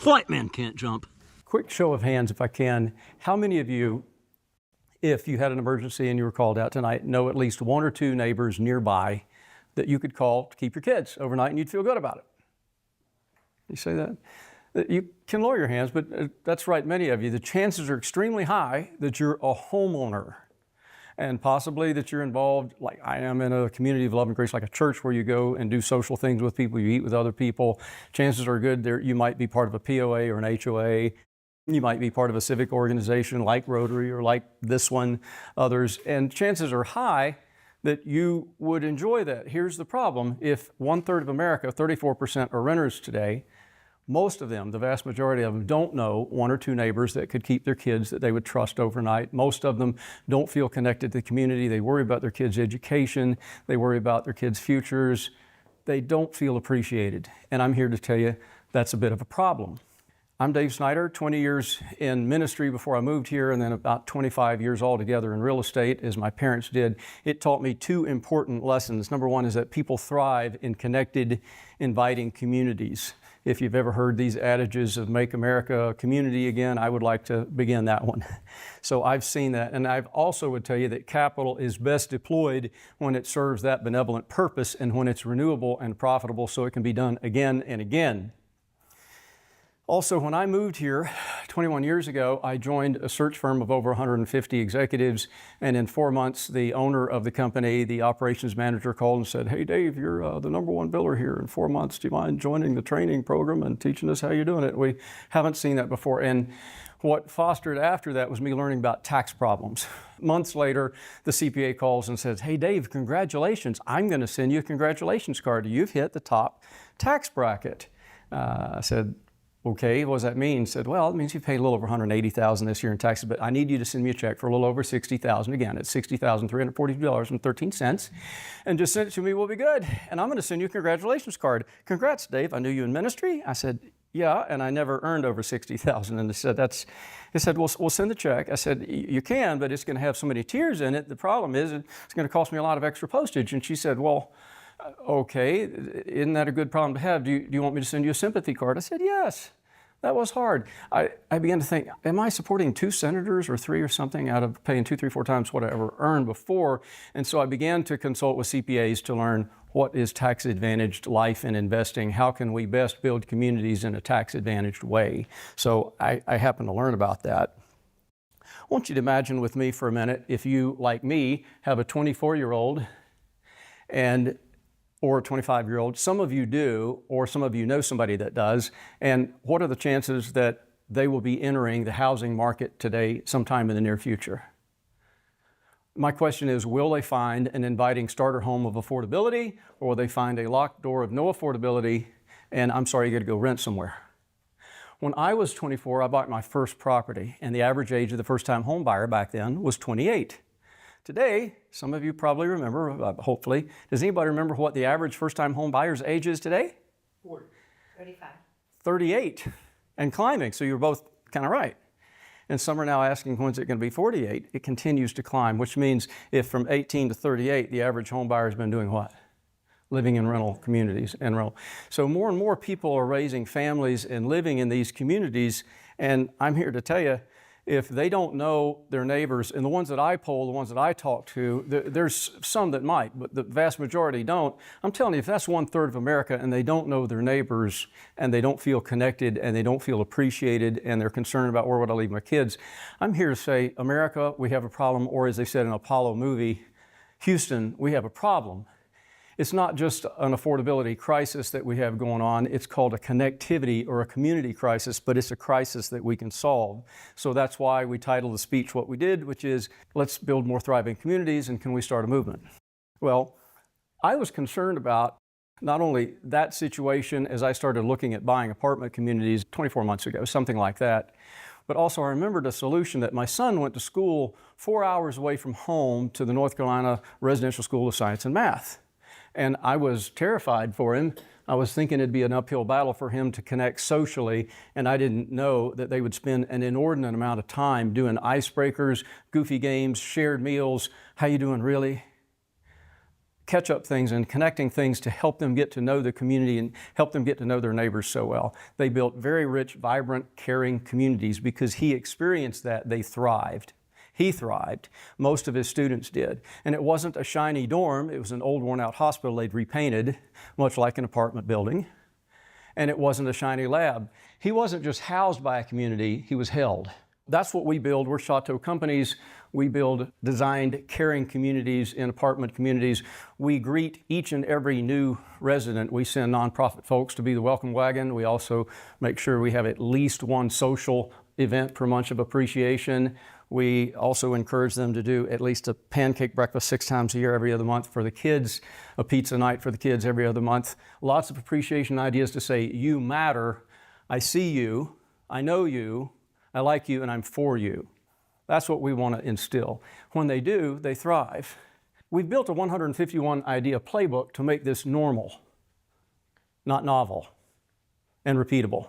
White man can't jump. Quick show of hands, if I can. How many of you, if you had an emergency and you were called out tonight, know at least one or two neighbors nearby that you could call to keep your kids overnight and you'd feel good about it? You say that? You can lower your hands, but that's right, many of you. The chances are extremely high that you're a homeowner and possibly that you're involved, like I am, in a community of love and grace, like a church where you go and do social things with people, you eat with other people. Chances are good there you might be part of a POA or an HOA. You might be part of a civic organization like Rotary or like this one, others, and chances are high that you would enjoy that. Here's the problem. If 1/3 of America, 34% are renters today, most of them, the vast majority of them, don't know one or two neighbors that could keep their kids that they would trust overnight. Most of them don't feel connected to the community. They worry about their kids' education. They worry about their kids' futures. They don't feel appreciated. And I'm here to tell you that's a bit of a problem. I'm Dave Snider, 20 years in ministry before I moved here, and then about 25 years altogether in real estate, as my parents did. It taught me two important lessons. Number one is that people thrive in connected, inviting communities. If you've ever heard these adages of make America a community again, I would like to begin that one. So I've seen that, and I also would tell you that capital is best deployed when it serves that benevolent purpose and when it's renewable and profitable so it can be done again and again. Also, when I moved here 21 years ago, I joined a search firm of over 150 executives, and in 4 months, the owner of the company, the operations manager, called and said, "Hey Dave, you're the number one biller here in 4 months. Do you mind joining the training program and teaching us how you're doing it?" We haven't seen that before. And what fostered after that was me learning about tax problems. Months later, the CPA calls and says, "Hey Dave, congratulations. I'm going to send you a congratulations card. You've hit the top tax bracket." I said, "Okay, what does that mean?" He said, "Well, it means you paid a little over $180,000 this year in taxes, but I need you to send me a check for a little over $60,000. Again, it's $60,342.13. And just send it to me, we'll be good. And I'm going to send you a congratulations card." "Congrats, Dave. I knew you in ministry." I said, "Yeah, and I never earned over $60,000. And they said, "Well, we'll send the check." I said, "You can, but it's going to have so many tiers in it. The problem is it's going to cost me a lot of extra postage." And she said, "Well, okay, isn't that a good problem to have? Do you want me to send you a sympathy card?" I said, "Yes." That was hard. I began to think, am I supporting 2 senators or 3 or something out of paying 2, 3, 4 times what I ever earned before? And so I began to consult with CPAs to learn what is tax-advantaged life and investing. How can we best build communities in a tax-advantaged way? So I happened to learn about that. I want you to imagine with me for a minute, if you, like me, have a 24-year-old or a 25-year-old. Some of you do, or some of you know somebody that does. And what are the chances that they will be entering the housing market today sometime in the near future? My question is, will they find an inviting starter home of affordability, or will they find a locked door of no affordability, and I'm sorry, you got to go rent somewhere? When I was 24, I bought my first property, and the average age of the first-time home buyer back then was 28. Today, some of you probably remember, hopefully. Does anybody remember what the average first-time home buyer's age is today? 40. 35. 38 and climbing, so you're both kind of right. And some are now asking, when's it going to be 48? It continues to climb, which means if from 18 to 38, the average home buyer has been doing what? Living in rental communities and rental. So more and more people are raising families and living in these communities, and I'm here to tell you, if they don't know their neighbors, and the ones that I poll, the ones that I talk to, there's some that might, but the vast majority don't. I'm telling you, if that's 1/3 of America and they don't know their neighbors and they don't feel connected and they don't feel appreciated and they're concerned about where would I leave my kids, I'm here to say, America, we have a problem, or as they said in an Apollo movie, Houston, we have a problem. It's not just an affordability crisis that we have going on. It's called a connectivity or a community crisis, but it's a crisis that we can solve. So that's why we titled the speech what we did, which is, let's build more thriving communities, and can we start a movement? Well, I was concerned about not only that situation as I started looking at buying apartment communities 24 months ago, something like that, but also I remembered a solution that my son went to school 4 hours away from home to the North Carolina Residential School of Science and Math. And I was terrified for him. I was thinking it'd be an uphill battle for him to connect socially, and I didn't know that they would spend an inordinate amount of time doing icebreakers, goofy games, shared meals. How you doing, really? catch-up things and connecting things to help them get to know the community and help them get to know their neighbors so well. They built very rich, vibrant, caring communities because he experienced that. They thrived. He thrived. Most of his students did. And it wasn't a shiny dorm. It was an old, worn-out hospital they'd repainted, much like an apartment building. And it wasn't a shiny lab. He wasn't just housed by a community, he was held. That's what we build. We're Chateau companies. We build designed, caring communities in apartment communities. We greet each and every new resident. We send nonprofit folks to be the welcome wagon. We also make sure we have at least one social event per month of appreciation. We also encourage them to do at least a pancake breakfast 6 times a year, every other month for the kids, a pizza night for the kids every other month. Lots of appreciation ideas to say, you matter, I see you, I know you, I like you, and I'm for you. That's what we want to instill. When they do, they thrive. We've built a 151 idea playbook to make this normal, not novel, and repeatable.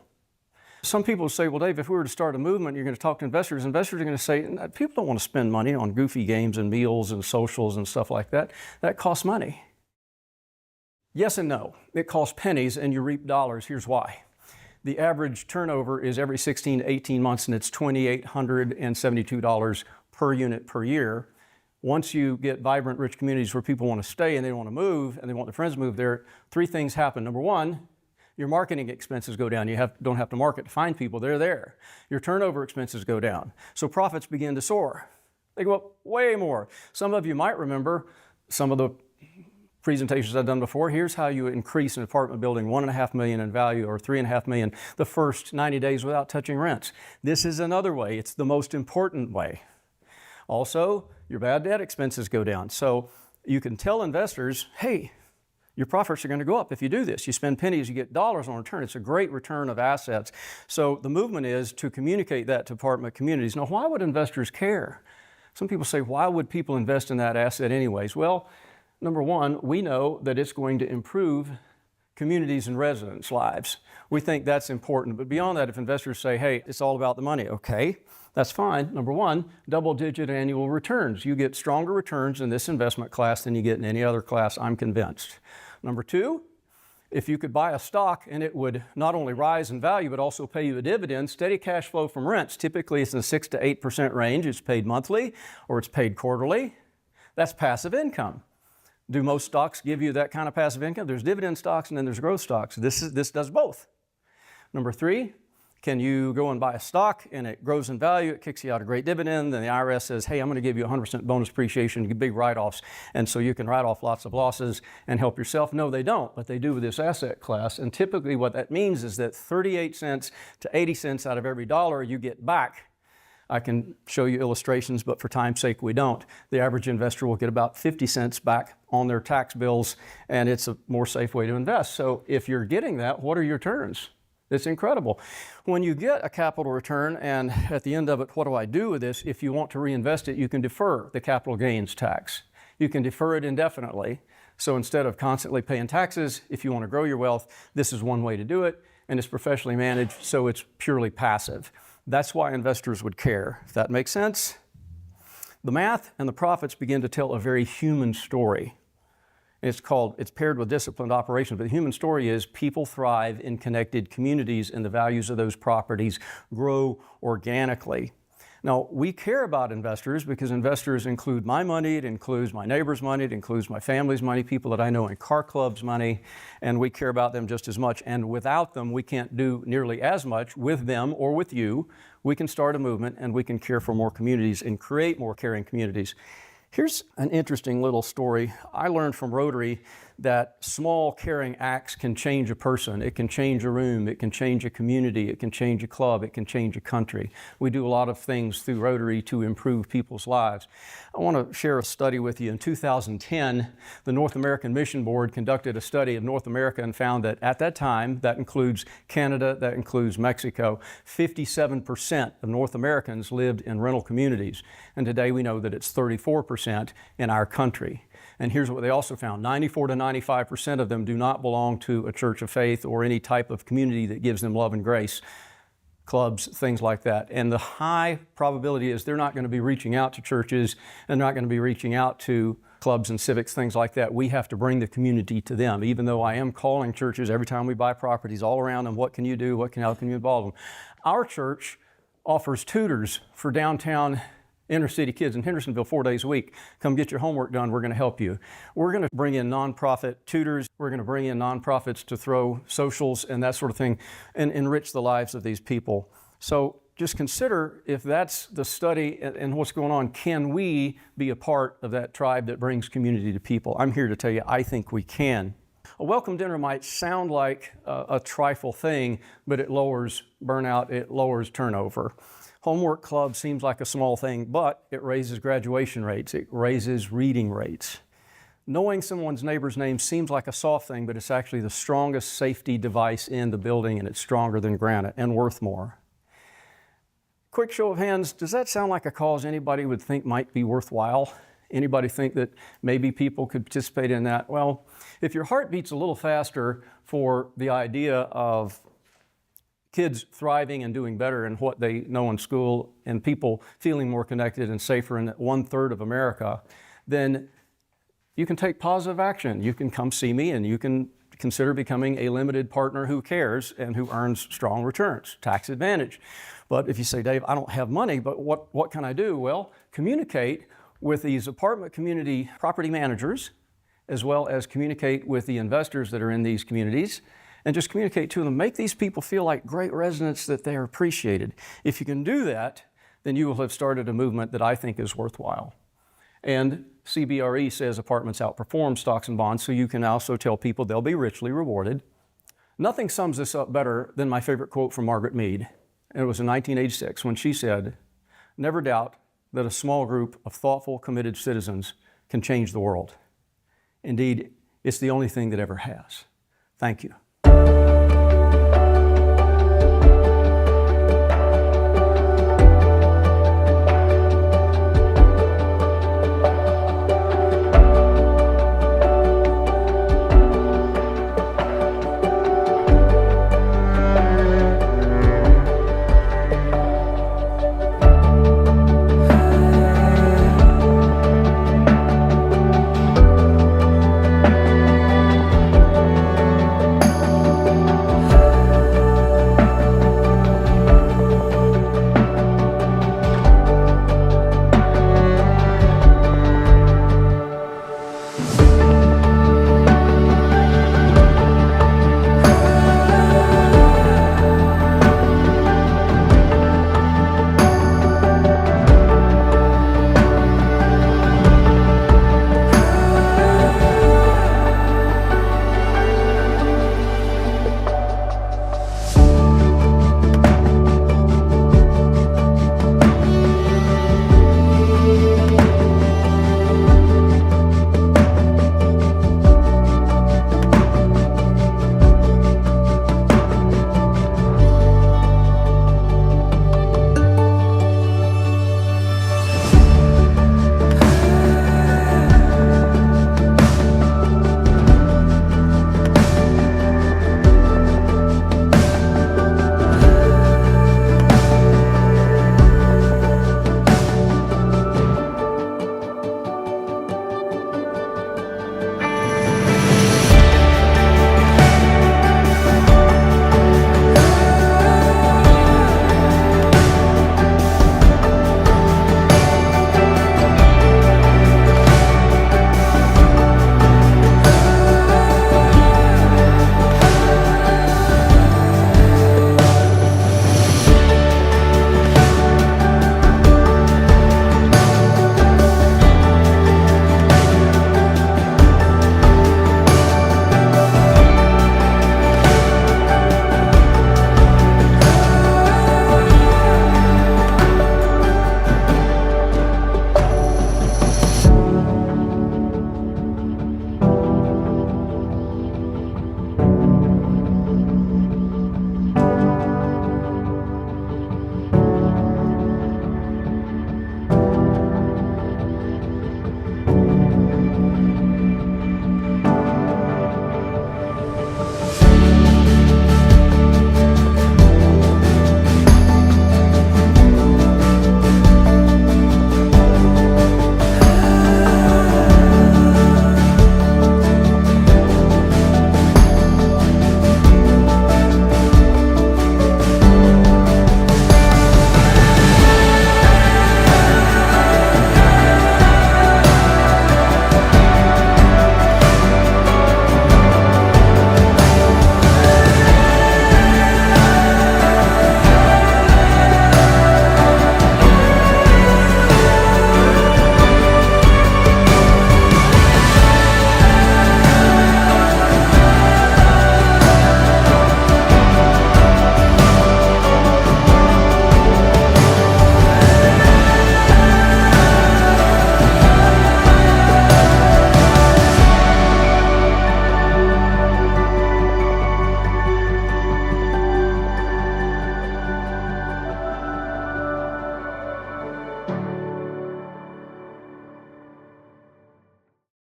Some people say, well, Dave, if we were to start a movement, you're going to talk to investors. Investors are going to say, people don't want to spend money on goofy games and meals and socials and stuff like that. That costs money. Yes and no. It costs pennies and you reap dollars. Here's why. The average turnover is every 16 to 18 months, and it's $2,872 per unit per year. Once you get vibrant, rich communities where people want to stay and they want to move and they want their friends to move there, 3 things happen. Number 1, your marketing expenses go down. You don't have to market to find people. They're there. Your turnover expenses go down. So profits begin to soar. They go up way more. Some of you might remember some of the presentations I've done before. Here's how you increase an apartment building $1.5 million in value or $3.5 million the first 90 days without touching rents. This is another way. It's the most important way. Also, your bad debt expenses go down. So you can tell investors, hey, your profits are going to go up if you do this. You spend pennies, you get dollars on return. It's a great return of assets. So the movement is to communicate that to apartment communities. Now, why would investors care? Some people say, why would people invest in that asset anyways? Well, number 1, we know that it's going to improve communities and residents' lives. We think that's important. But beyond that, if investors say, hey, it's all about the money, okay, that's fine. Number 1, double-digit annual returns. You get stronger returns in this investment class than you get in any other class, I'm convinced. Number 2, if you could buy a stock and it would not only rise in value but also pay you a dividend, steady cash flow from rents, typically it's in the 6 to 8% range. It's paid monthly or it's paid quarterly. That's passive income. Do most stocks give you that kind of passive income? There's dividend stocks and then there's growth stocks. This does both. Number 3, can you go and buy a stock and it grows in value, it kicks you out a great dividend, then the IRS says, hey, I'm going to give you 100% bonus appreciation, big write-offs, and so you can write off lots of losses and help yourself? No, they don't, but they do with this asset class. And typically what that means is that 38 cents to 80 cents out of every dollar you get back. I can show you illustrations, but for time's sake, we don't. The average investor will get about 50 cents back on their tax bills, and it's a more safe way to invest. So if you're getting that, what are your returns? It's incredible. When you get a capital return, and at the end of it, what do I do with this? If you want to reinvest it, you can defer the capital gains tax. You can defer it indefinitely. So instead of constantly paying taxes, if you want to grow your wealth, this is one way to do it, and it's professionally managed, so it's purely passive. That's why investors would care. If that makes sense? The math and the profits begin to tell a very human story. It's paired with disciplined operations, but the human story is people thrive in connected communities and the values of those properties grow organically. Now, we care about investors because investors include my money, it includes my neighbor's money, it includes my family's money, people that I know in car clubs' money, and we care about them just as much. And without them, we can't do nearly as much. With them or with you, we can start a movement and we can care for more communities and create more caring communities. Here's an interesting little story. I learned from Rotary that small caring acts can change a person. It can change a room, it can change a community, it can change a club, it can change a country. We do a lot of things through Rotary to improve people's lives. I want to share a study with you. In 2010, the North American Mission Board conducted a study of North America and found that at that time, that includes Canada, that includes Mexico, 57% of North Americans lived in rental communities. And today we know that it's 34% in our country. And here's what they also found. 94 to 95% of them do not belong to a church of faith or any type of community that gives them love and grace, clubs, things like that. And the high probability is they're not going to be reaching out to churches and not going to be reaching out to clubs and civics, things like that. We have to bring the community to them, even though I am calling churches every time we buy properties all around them. What can you do? How can you involve them? Our church offers tutors for downtown inner city kids in Hendersonville 4 days a week. Come get your homework done. We're going to help you. We're going to bring in nonprofit tutors. We're going to bring in nonprofits to throw socials and that sort of thing and enrich the lives of these people. So just consider, if that's the study and what's going on, can we be a part of that tribe that brings community to people? I'm here to tell you, I think we can. A welcome dinner might sound like a trifle thing, but it lowers burnout, it lowers turnover. Homework club seems like a small thing, but it raises graduation rates, it raises reading rates. Knowing someone's neighbor's name seems like a soft thing, but it's actually the strongest safety device in the building, and it's stronger than granite and worth more. Quick show of hands, does that sound like a cause anybody would think might be worthwhile? Anybody think that maybe people could participate in that? Well, if your heart beats a little faster for the idea of kids thriving and doing better in what they know in school and people feeling more connected and safer in 1/3 of America, then you can take positive action. You can come see me and you can consider becoming a limited partner who cares and who earns strong returns, tax advantage. But if you say, Dave, I don't have money, but what can I do? Well, communicate with these apartment community property managers, as well as communicate with the investors that are in these communities, and just communicate to them. Make these people feel like great residents, that they are appreciated. If you can do that, then you will have started a movement that I think is worthwhile. And CBRE says apartments outperform stocks and bonds, so you can also tell people they'll be richly rewarded. Nothing sums this up better than my favorite quote from Margaret Mead. And it was in 1986 when she said, "Never doubt that a small group of thoughtful, committed citizens can change the world. Indeed, it's the only thing that ever has." Thank you.